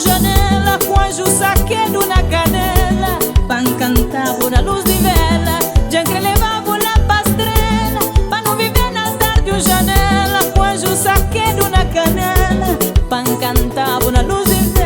janela, com anjo saquedo na canela, pan cantava na luz de vela, já que levava lá pra estrela, pra não viver nas tardes janela, com anjo saquedo na canela, pan cantava na luz de vela.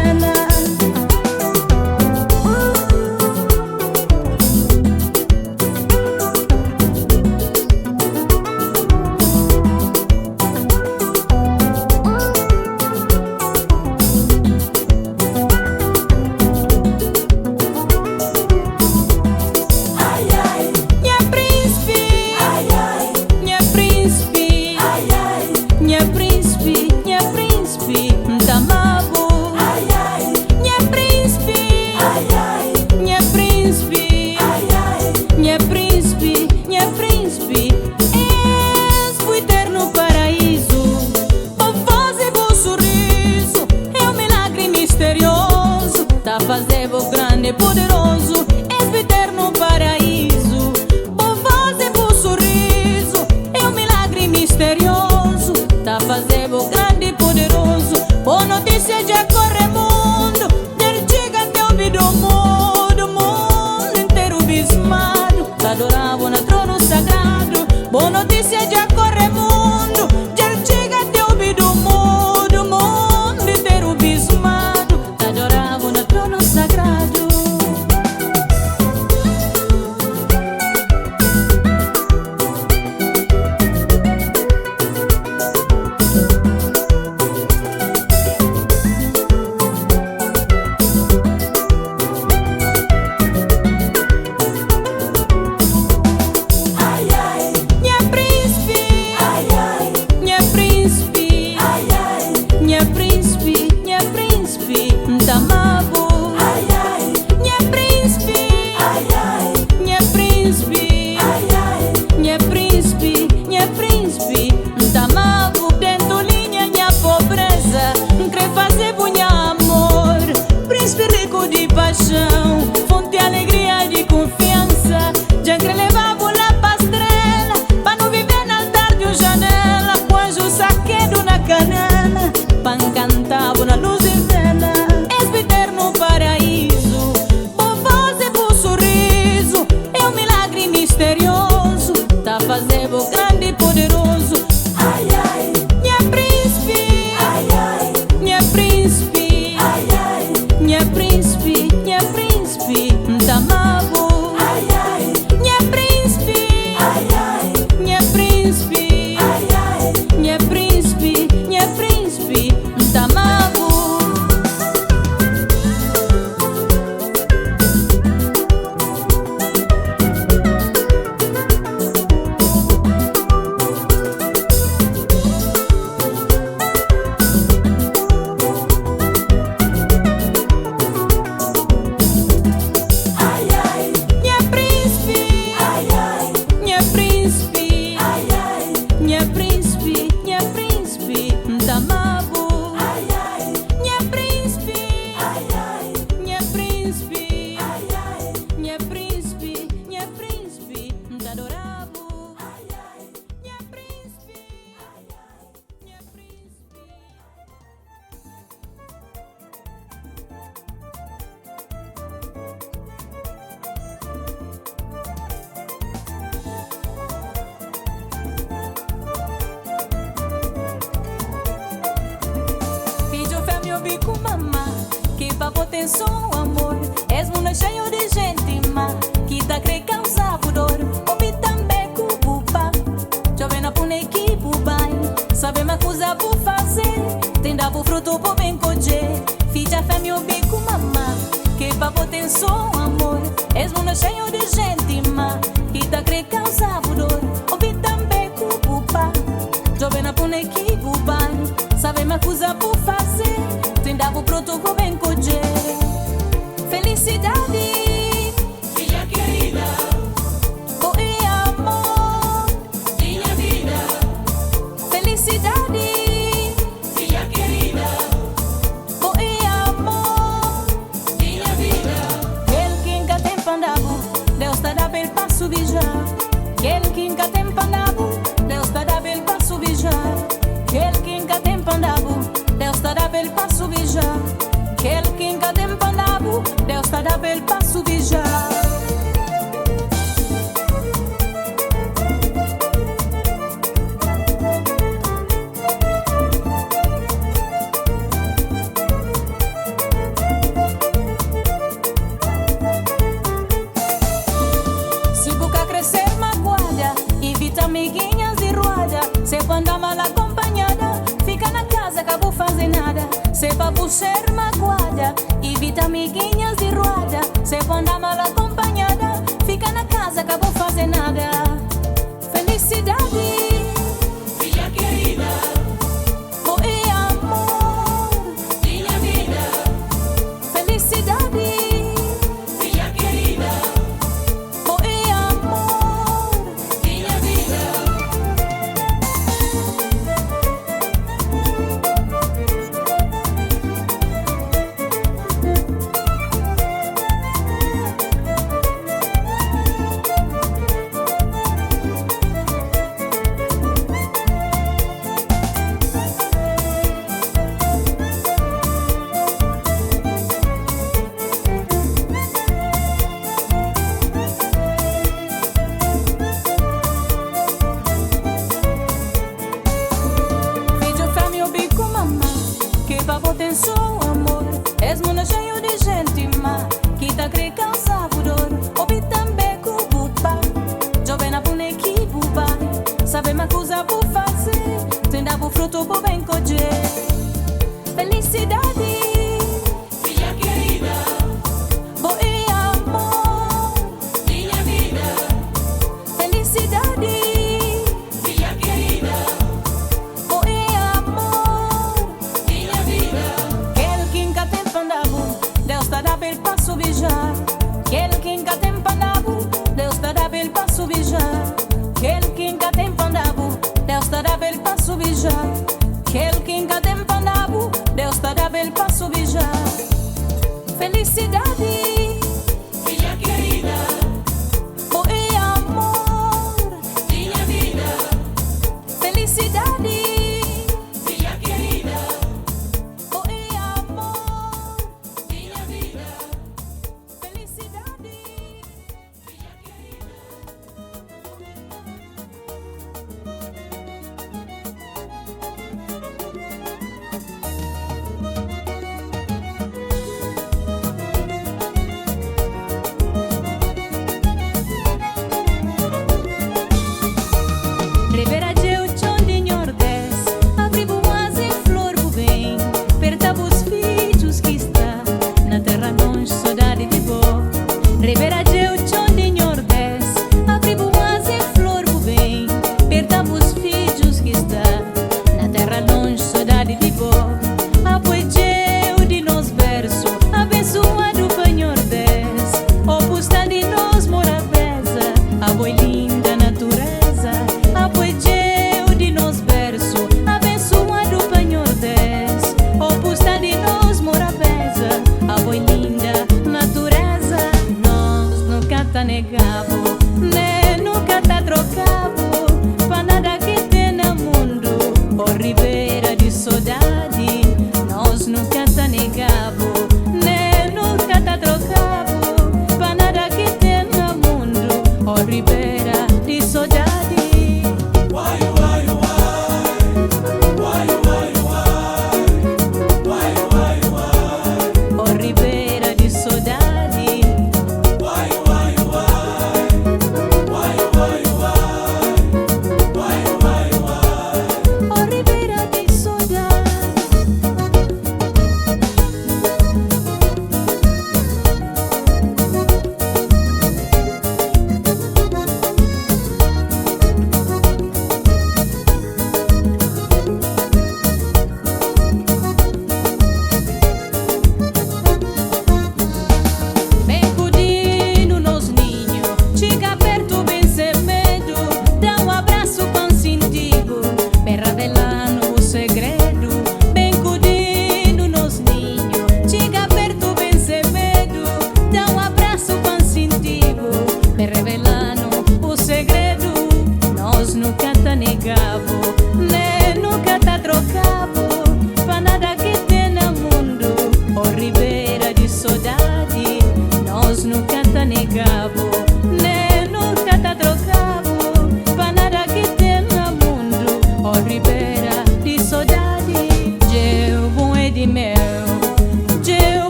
Fazebo grande e poderoso, és o eterno paraíso. Por voz e por sorriso, é um milagre misterioso. Tá fazebo grande e poderoso, por notícia já corre mundo, del gigante ouvido mudo, mundo inteiro bismado. Tá adorado no trono sagrado, por notícia já corre mundo, del gigante ouvido mudo, mundo inteiro bismado. Tá adorado no trono sagrado. Fonte de alegria e de confiança, já que levava lá pra estrela, pra não viver nas tardes janela, com anjo saquedo na canela, pan cantava na luz de vela. És o eterno paraíso, por voz e por sorriso, é um milagre misterioso. Tá fazendo grande e poderoso. Ai, ai, minha príncipe, ai, ai, minha príncipe, ai, ai, minha príncipe, minha príncipe, Tamabo. Ai, ai, minha príncipe, ai, ai, minha príncipe, ai, ai, minha príncipe, Tamabo. Com mamá, que papo tem só amor. És mundo cheio de gente má, que tá crê causa dor. Ouvi também com o pá, jovem na pune que bubai. Sabe uma coisa por fazer, tem dado fruto por bem colher. Filha fé me ouvi com mamá, que papo tem só amor. És mundo cheio de gente má, que tá crê causa dor. Ouvi também com o pá, jovem na pune que bubai. Sabe uma coisa por fazer, tem dado pronto com bem colher. Felicidade, filha querida, oh e amor, minha vida. Felicidade, Filha querida, oh e amor, minha vida. aquele que nunca tem pandabo, Deus tá dando bem pra subir já. Aquele que nunca tem pandabo, Deus tá dando bem pra subir já. Aquele que nunca tem pandabo, Deus tá dando bem bel passo beijar. Se boca crescer magoada, evita amiguinhas e roda. Se anda mal acompanhada, fica na casa que vou fazer nada. Se pra ser magoada, evita amiguinhas e roda. Se anda mal acompanhada, fica na casa que vou fazer nada. Felicidade, Minha querida, oi amor, minha vida. felicidade, Minha querida, oi amor. minha vida. Vídeo pra meu bico mamá, que papo tem só amor. És mundo cheio de gente má, que tá crê causa dor. Ouvi também com o pai, jovem na bonequi bubai. Sabe uma coisa por fazer, tenda o fruto por bem colher. Felicidade, Minha querida, oi amor. minha vida. Felicidade, Minha querida, oi amor. minha vida.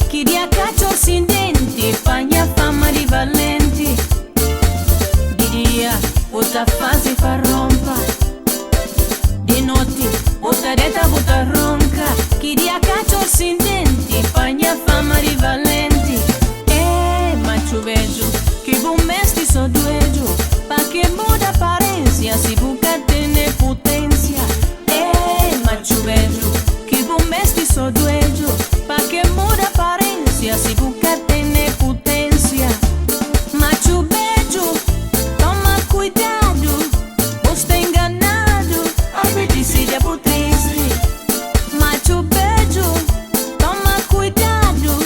chi dia caccio sin denti, pagna fama di valenti. Di dia, butta fasi fa rompa, di notti, butta detta butta ronca, chi dia caccio sin denti, pagna fama di valenti. Ma ci vejo, che buon mesti so dueggio, pa che moda apparenza, si buca tene potenzia. Ma ci vejo, che buon mesti so dueggio, pa che moda apparenza, si buca tene potenzia. Ma ci vejo, toma cuidado, você enganado, ai vedi se já potresti. Ma ci vejo, toma cuidado,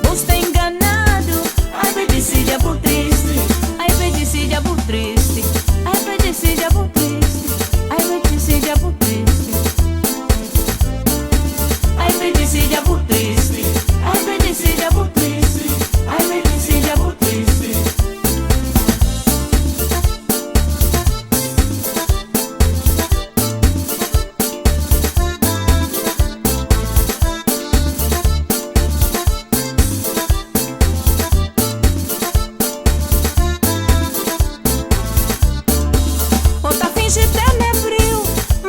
você enganado, ai vedi se já potresti. Ai vedi se já potresti, ai vedi se já potresti, ai vedi se já potresti. Ai vedi se já potresti, ai vedi se já potresti, ai vedi se já potresti. Bota finge terno frio,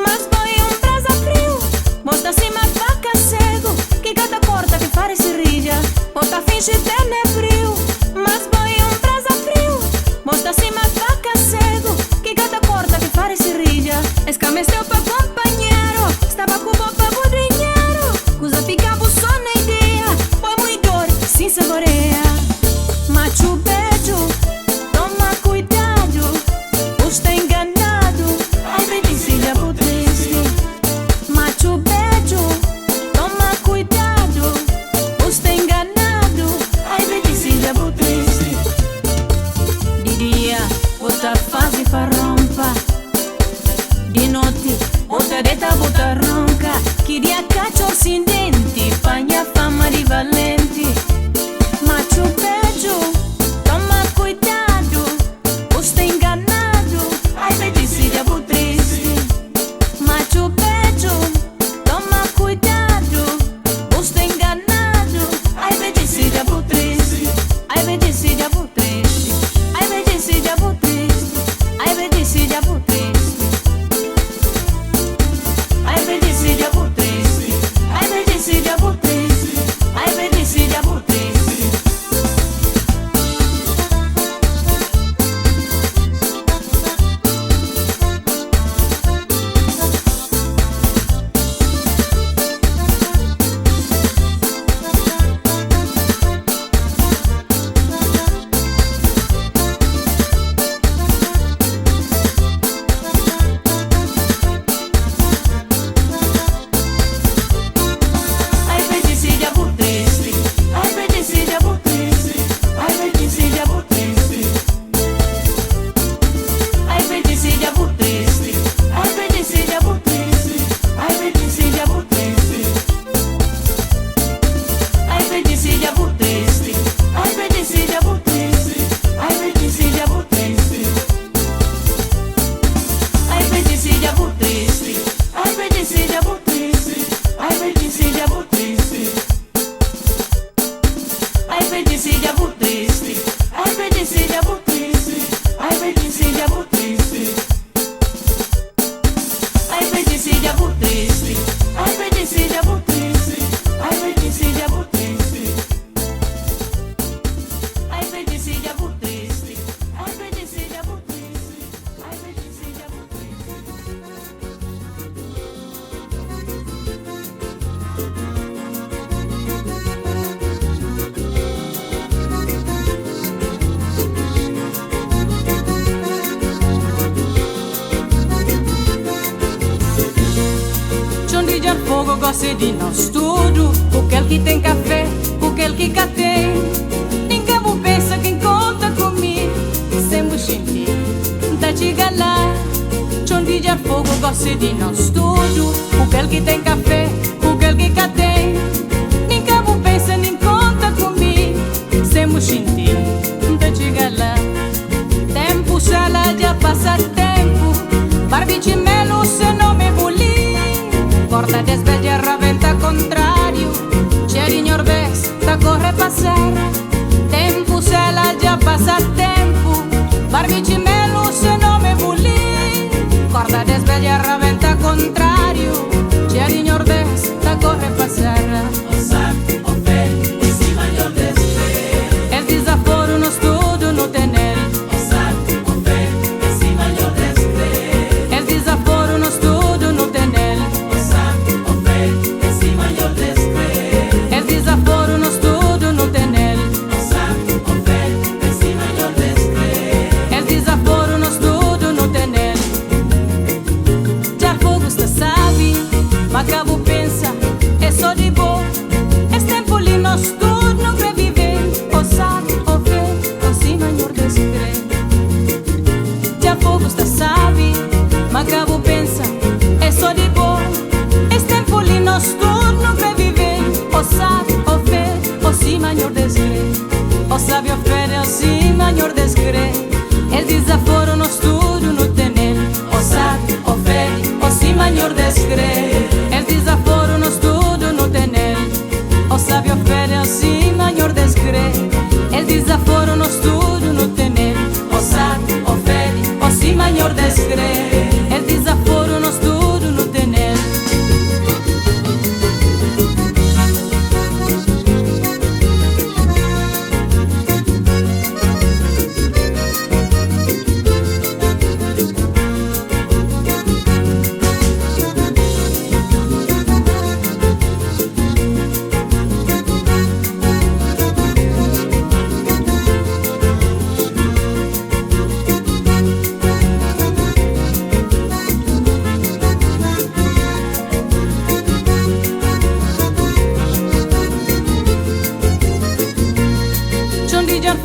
mas poi brasa frio. Bota cima faca cego, que cada porta que fare si rigia. Bota finge terno frio, mas poi brasa frio. Bota cima faca cego, que cada porta que fare si rigia. Escamesteu pa companheiro, stava com bopa budrinheiro. Cosa ficava só na ideia, poi muito dor, sin saboreia. Machu beijo, toma cuidado, você enganado, ai vedi se já potresti. Machu beijo, toma cuidado, você enganado, ai vedi se já potresti. Di dia, bota fase fa rompa, di notte, bota detta bota ronca, chi dia caccio sin denti, pagna fama di valenti. Machu beijo, toma cuidado, você enganado, ai vedi se já potresti. Machu beijo, toma cuidado, você enganado, ai vedi se já potresti. Ai vedi se já potresti, ai vedi se já potresti, ai vedi se já potresti. Ai vedi se já potresti, ai vedi se já potresti, ai vedi se já potresti. Ai vedi se já potresti, ai vedi se já potresti, ai vedi se já potresti. Ai vedi se já potresti, ai vedi se já potresti, ai vedi se já potresti. Ai vedi se já potresti, ai vedi se já potresti, ai vedi se já potresti. Ai vedi se já potresti, ai vedi se já potresti, ai vedi se já potresti. Ai vedi se já potresti, ai vedi se já potresti, ai vedi se já potresti. Ai vedi se já potresti, ai vedi se já potresti, ai vedi se já potresti. Ai vedi se já potresti, ai vedi se já potresti, ai vedi se já John Ridge al fogo gosta di no studio, quel que tem café, quel que cá tem. Ninguém vou pensa que conta comigo, sem buchinti, tá chega lá. John Ridge al fogo gosta di no studio, quel que tem café, quel que cá tem. Ninguém vou pensa nem conta comigo, sem buchinti, tá chega lá. Tempo sala já passa tempo, barbici melo se não me bulli. Porta desveglia raventa contrario, c'è l'ignorvex, ta cosa sabe oferecer assim, maior descrer. El desaforo no estudo, no tener. O sabe, ofere, o sim, maior descrer. El desaforo no estudo, no tener.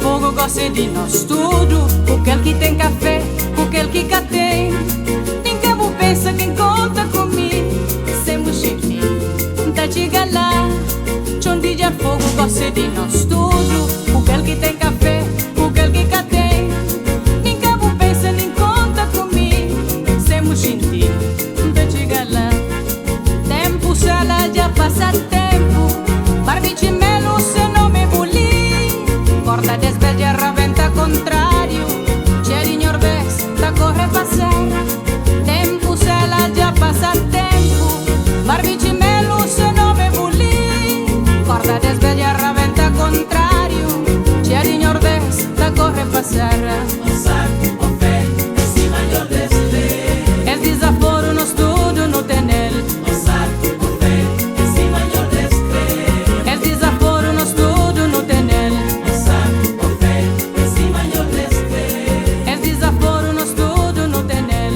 Fogo gosta de nós tudo. Aquele que tem café, aquele que cá tem. Ninguém pensa quem conta comigo. Sempre chique, tá chega lá. Chão de fogo gosta de nós tudo. Aquele que tem café, aquele que cá tem. Ninguém pensa nem conta comigo. Sempre chique, tá chega lá. Tempo sala já passa tempo. Barbite melo se não me buli. Corda desveja raventa contrário. Cheirinho orbex da corre passar. Tempo sela já passa tempo. Barbite melo se não me buli. Corda desveja raventa contrário. Cheirinho orbex da corre passar. El desaforo no estudo no tener. El desaforo no estudo no tener. El desaforo no estudo no tener.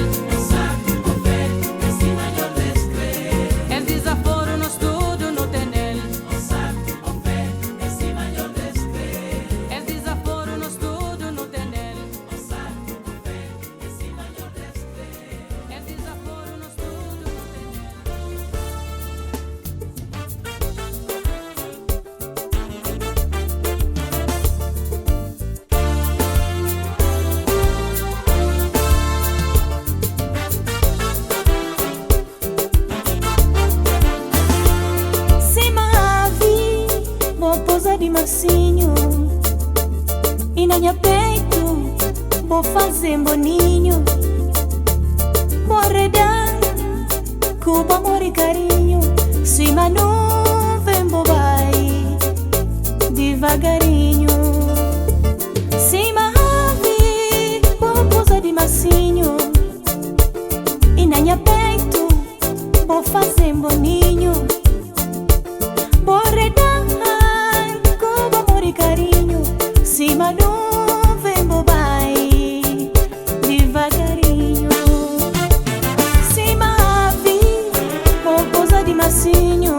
El desaforo no estudo no tener. El desaforo no estudo no tener. El desaforo no estudo no Se mavi, vou pousar de massinho. E na minha peito, vou fazer boninho. Vou arredar, com amor e carinho. Se mas não vem bobai, devagarinho. Se mavi, vou pousar de massinho. E na minha peito, vou fazer boninho. Vou arredar com amor e carinho. Se mas não vem bobai, devagarinho. Se mavi, vou pousar de massinho.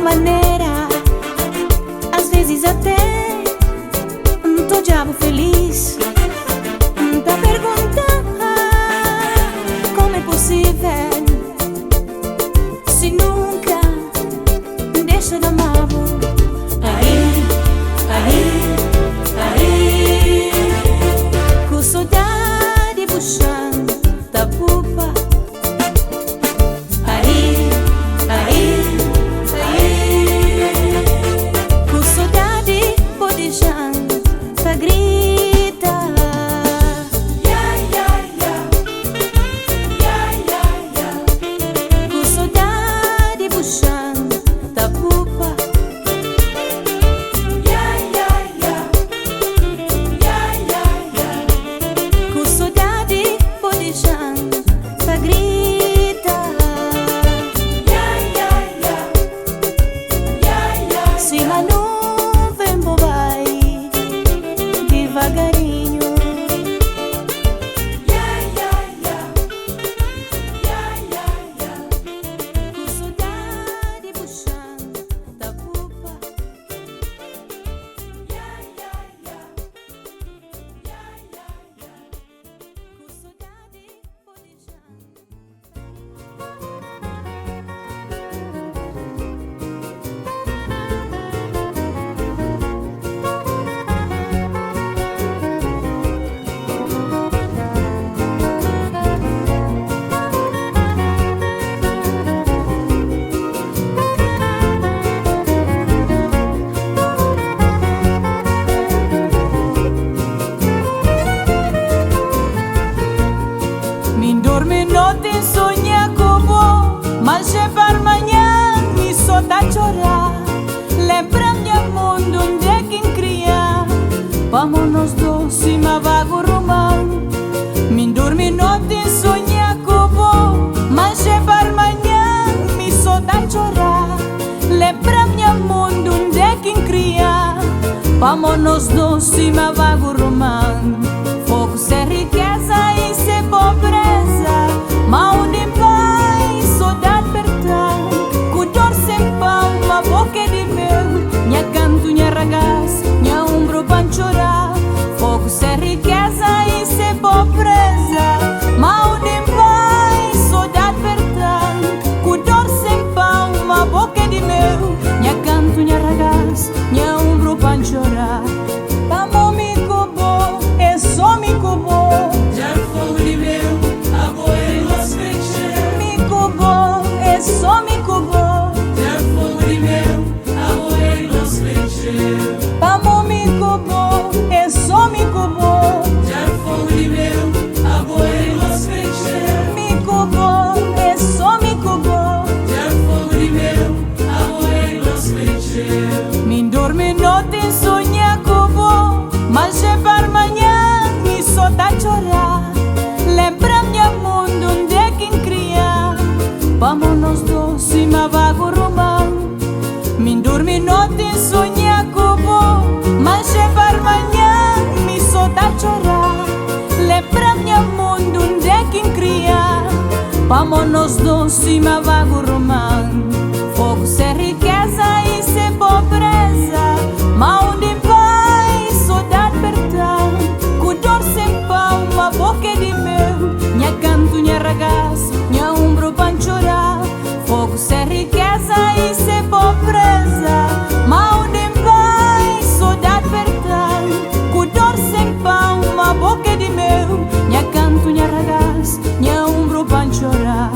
maneira. Às vezes até tô diabo feliz. Tá perguntando como é possível se nunca deixa de amar. Com saudade puxando da pupa. Com saudade podejando tá grita. Com saudade puxando da pupa. Com saudade podejando tá grita. Se a nuvem vai devagarinho. Com saudade puxando da pupa. Com saudade podejando. Me dorme noite sonha como, mas é para amanhã me só tá chorar. Lembra minha mundo onde é quem cria. Vamos nós dois se me vago romano. Me dorme noite sonha como, mas é para amanhã me só tá chorar. Lembra minha mundo onde é quem cria. Vamos nós dois se me vago romano. Fogo sem riqueza e sem pobreza, mal de paz, saudade verdade. Com dor sem pão, uma boca de mel. Minha canto, minha ragaz, minha ombro pra chorar. Fogo sem riqueza e sem pobreza, mal de paz, saudade verdade. Com dor sem pão, uma boca de mel. Minha canto, minha ragaz, minha ombro pra chorar. Vamos me cobrar, é só me cobrar. Já foi meu, agora nós fechamos. Me cobrar, é só me cobrar. Já foi meu, agora nós fechamos. Vamos me cobrar, é só me cobrar. Já foi meu, agora nós fechamos. Me cobrar, é só me cobrar. Já foi meu, agora nós fechamos. Me dorme noite sonha como, mas é para amanhã me só tá chorar. Lembra minha mundo onde é quem cria. Vamos nós dois se me vago romano. Me dorme noite sonha como, mas é para amanhã me só tá chorar. Lembra minha mundo onde é quem cria. Vamos nós dois se me vago romano. Fogo sem riqueza e sem pobreza, mal de paz, saudade verdade. Com dor sem pão, uma boca de mel. Minha canto, minha ragaz, minha ombro pra chorar. Fogo sem riqueza e sem pobreza, mal de paz, saudade verdade. Com dor sem pão, uma boca de mel. Minha canto, minha ragaz, minha ombro pra chorar.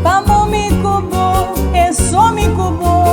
Vamos me cobrar, é só me cobrar.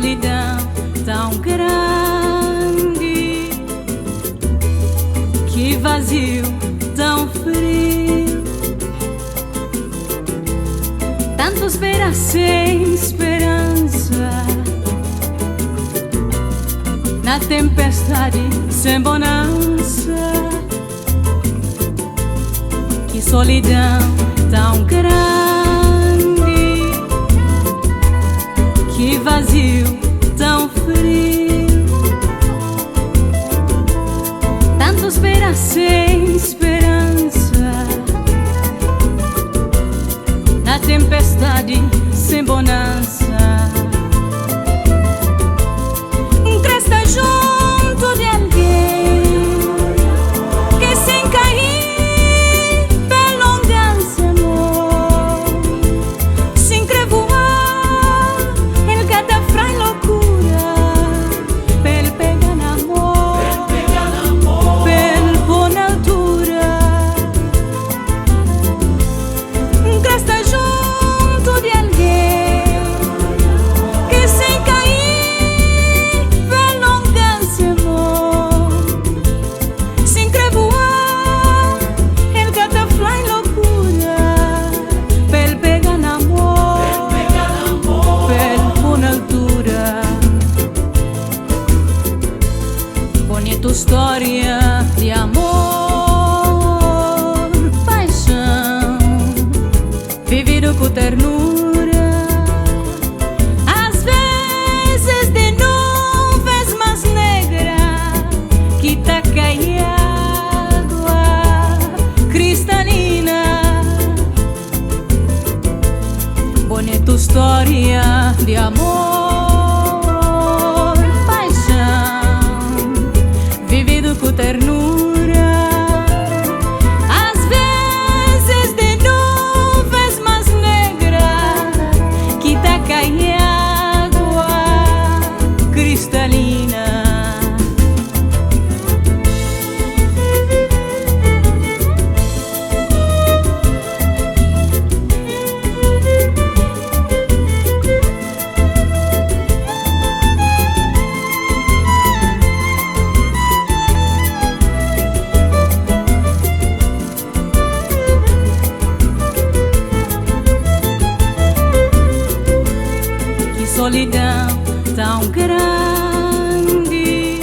solidão tão grande, que vazio tão frio. Tanto esperar sem esperança, na tempestade sem bonança. Que solidão tão grande, que vazio tão frio. Tanto esperar sem esperança, na tempestade sem bonança. Cresta junto de alguém que sem cair prolonga-se amor, sem querer voar, ele cata faz loucura, pel pegar na amor, pel pôr na altura. Cresta junto de alguém que sem cair prolonga-se amor, sem querer voar, ele cata fly loucura, pel pegar na amor, pel pôr na altura. Bonita história de amor, paixão, vivido com ternura, às vezes de nuvens mais negras que tá caindo água cristalina. Bonita história de amor, paixão, vivido com ternura, às vezes de nuvens mais negras que tá caindo água cristalina. Que solidão tão grande,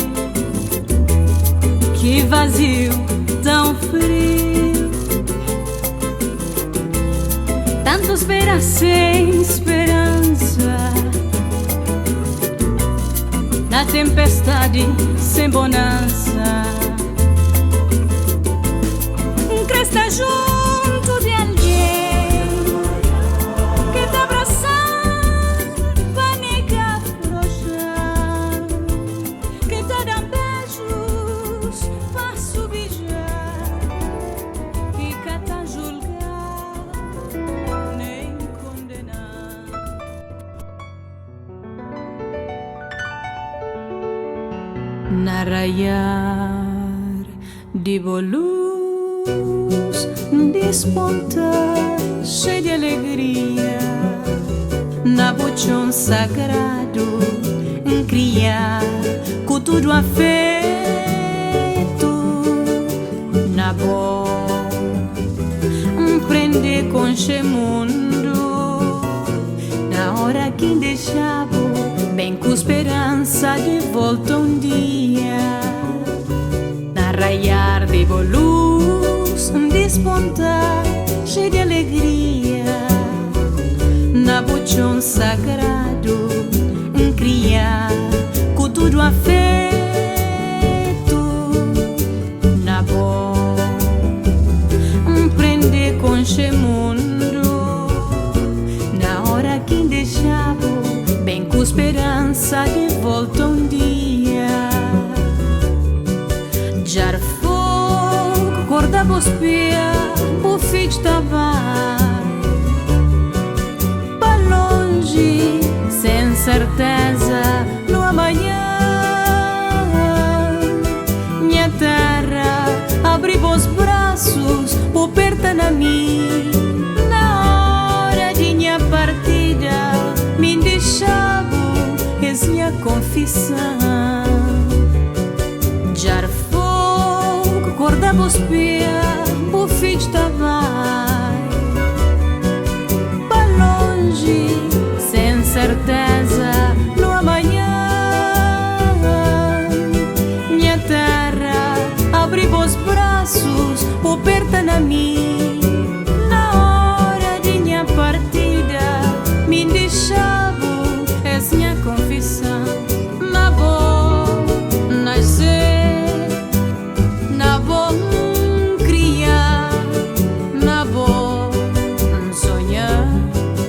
que vazio tão frio. Tanto esperar sem esperança, na tempestade sem bonança. Cresta junto de alguém que te abraçar pra negar pro chão, que te dá beijos pra subijar, que cata julgar nem condenar. Na raiar de luz desponta cheia de alegria, na bochão sagrado criar com tudo afeto, na bom prender com este mundo, na hora que deixava bem com esperança de volta um dia. Na raiar de luz desponta cheia de alegria, na bochão sagrado criar com tudo afeto, na bom prender com este mundo, na hora que deixava bem com esperança de volta um dia. Jar fogo, corda bospia, o filho estava para longe, sem certeza no amanhã. Minha terra abriu os braços por perto na mim, na hora de minha partida me deixava esse confissão. Jar fogo, cor da bospia, o filho vai para longe, sem certeza, no amanhã. Minha terra, abre os braços, por perto na mim. Na hora de minha partida, me deixava essa minha confissão. Na boa nascer, na boa criar, na boa sonhar,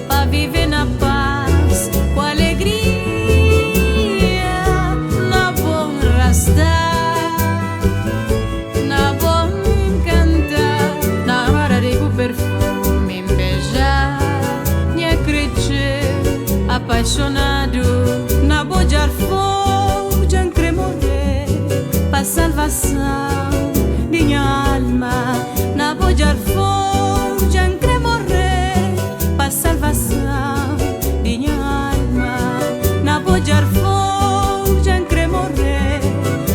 para viver na paz, com alegria, na boa rastar, na boa cantar, na hora de o perfume beijar, me acreditar, apaixonado, na boa jar fogo, já querer morrer, para salvação de minha alma, na boa jar fogo, já querer morrer, para salvação de minha alma, na boa jar fogo, já querer morrer,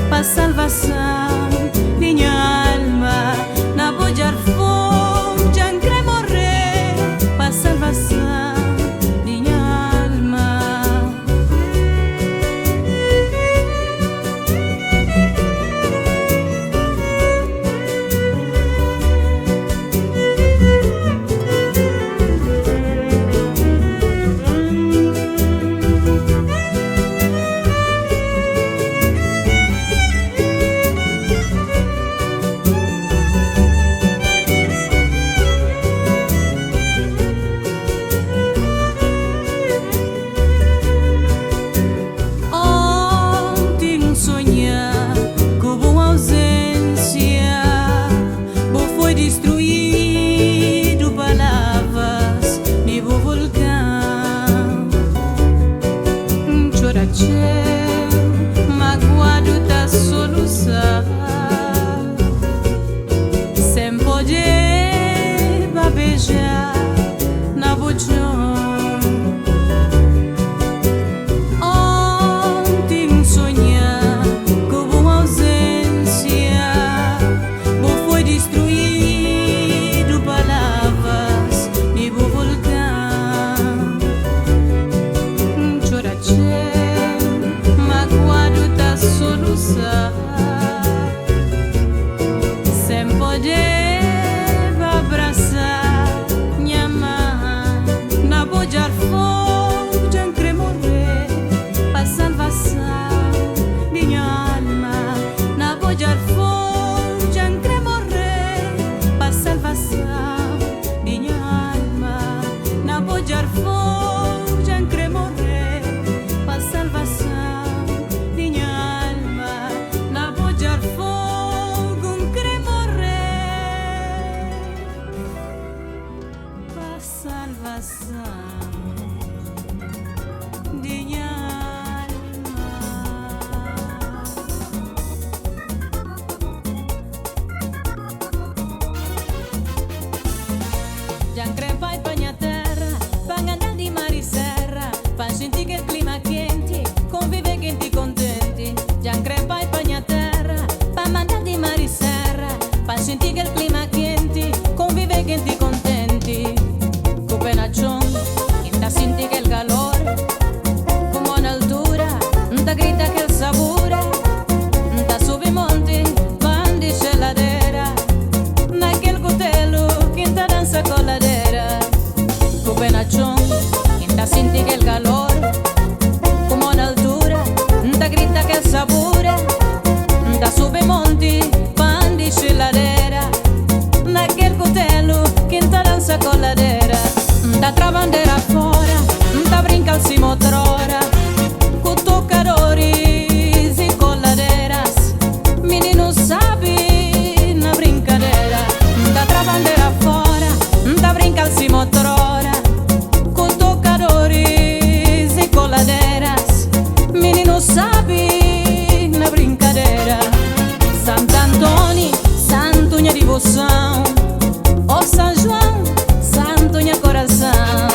para salvação de minha alma, na boa jar fogo, já querer morrer, para salvação de minha alma. Ontem sonhar com boa ausência, vou foi destruído palavras de bo vulcão. Chora magoado da solução, sem poder beijar na bochão. Ontem sonhar com boa ausência, vou foi destruído palavras de bo vulcão. Chora magoado da solução, sem poder abraçar minha mãe, na boa jar fogo, já querer morrer, para salvação de minha alma, na boa jar fogo, já querer morrer, para salvação de minha alma, na boa jar fogo, já querer morrer, para salvação de minha alma, na boa jar fogo, querer morrer, para salvação de minha alma. Já crepai para minha terra, para andar de mar e serra, para sentir que clima quente, conviver quente e contente. Já crepai para minha terra, para andar de mar e serra, para sentir que clima quente, conviver quente e contente. Com pé na chão, ainda senti que calor, como na altura, ainda grita que sabor, ainda sube monte, van de geladeira, naquele cutelo que ainda dança coladeira. Com pé na chão, ainda senti que calor, como na altura, ainda grita que sabor, ainda sube monte, van de geladeira, naquele cutelo que ainda dança coladeira. Da tra bandeira fora, da brinca al cimo trora, com tocadores e coladeiras, menino sabe na brincadeira. Da tra bandeira fora, da brinca al cimo trora, com tocadores e coladeiras, menino sabe na brincadeira. Santo Antônio, santo minha devoção, ó São João, santo minha coração,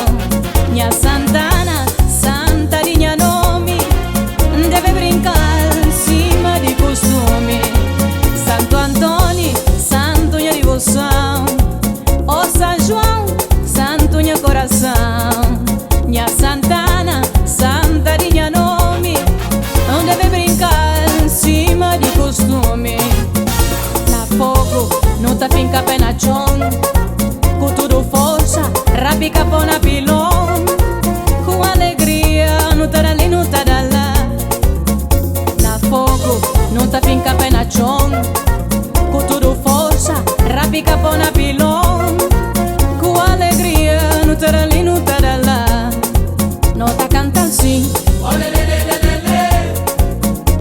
minha Santana, santo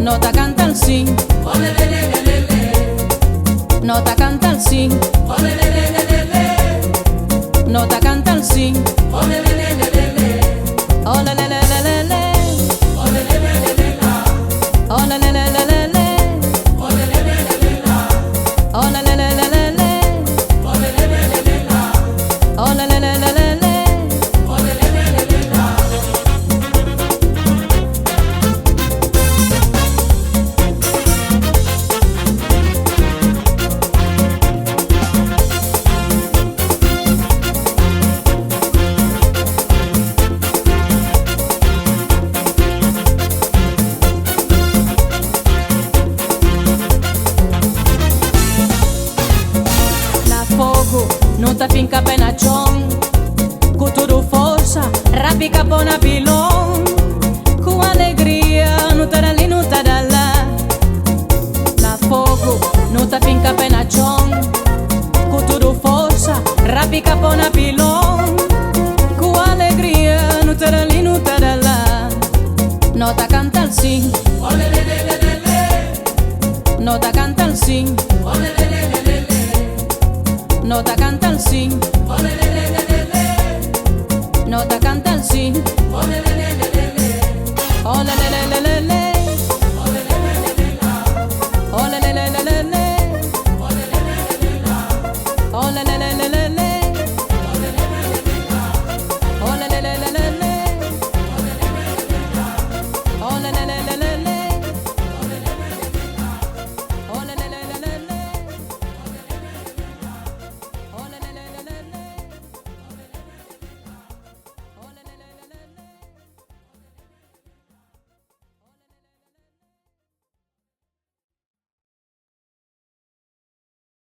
nota canta al sí, nota canta al sí, nota canta al sí, oh le le le le le, oh le le le le le, oh le le le le le, oh le le le le le, oh le le le le le, oh le le le le le, oh le le le le le, oh le le le le le, oh le le le le le. Non ta finca penaccion, cu tudo força, rapica bona pilon, cu alegria, nu ta ali, nu ta da lá. La fogo, non ta finca penaccion, cu tudo força, rapica bona pilon, cu alegria, nu ta ali, nu ta da lá. Nota canta al sì, nota canta al sì, nota canta al sì, nota canta al sì.